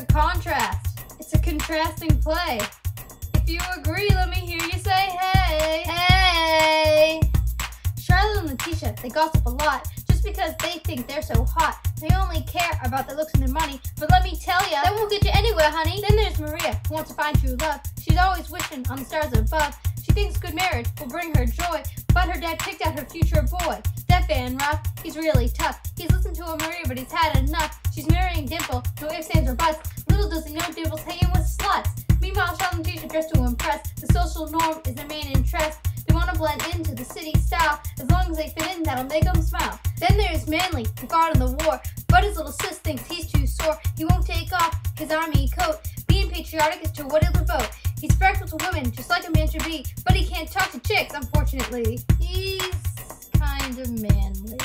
a contrast. It's a contrasting play. If you agree, let me hear you say hey. Hey! Charlotte and Letitia, they gossip a lot just because they think they're so hot. They only care about their looks and their money, but let me tell ya, that won't get you anywhere, honey. Then there's Maria, who wants to find true love. She's always wishing on the stars above. She thinks good marriage will bring her joy, but her dad picked out her future boy. That Van Rock, he's really tough. He's listened to a Maria, but he's had enough. She's marrying Dimple, no ifs, ands, or buts. Little does he know Dimple's hanging with sluts. Meanwhile, Charlotte and Letitia dress to impress. The social norm is their main interest. They want to blend into the city style. As long as they fit in, that'll make them smile. Then there's Manly, who fought in the war, but his little sis thinks he's too sore. He won't take off his army coat. Being patriotic is to what he'll devote. He's spiritual to women, just like a man should be, but he can't talk to chicks, unfortunately. He's kind of manly.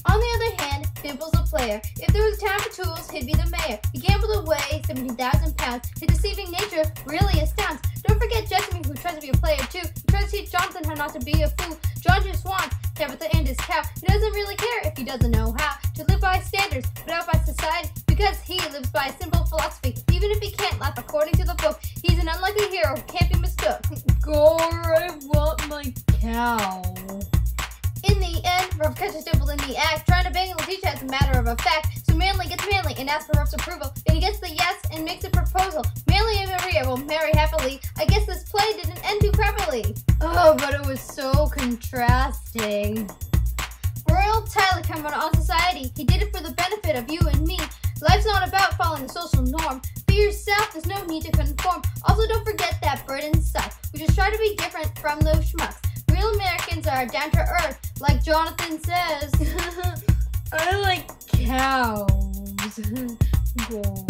On the other hand, Dimple's a player. If there was a town for tools, he'd be the mayor. He gambled away 17,000 pounds. His deceiving nature really astounds. Don't forget Jessamy, who tries to be a player too. He tries to teach Jonathan how not to be a fool. John just wants Tabitha and his cow. He doesn't really care if he doesn't know how to live by standards, but out by society, because he lives by a simple philosophy. Even if he can't laugh according to the book, he's an unlucky hero who can't be mistook. Gore, I want my cow. In the end, Ruff catches Dimple in the act, trying to bang Letitia as a matter of a fact. So Manly gets Manly and asks for Ruff's approval. Then he gets the yes and makes a proposal. Manly and Maria will marry happily. I guess this play didn't end too crappily. Oh, but it was so contrasting. Royal Tyler came on society. He did it for the benefit of you and me. Life's not about following the social norm. Be yourself, there's no need to conform. Also, don't forget that burden sucks. We just try to be different from those schmucks. Real Americans are down to earth, like Jonathan says. I like cows. Gore.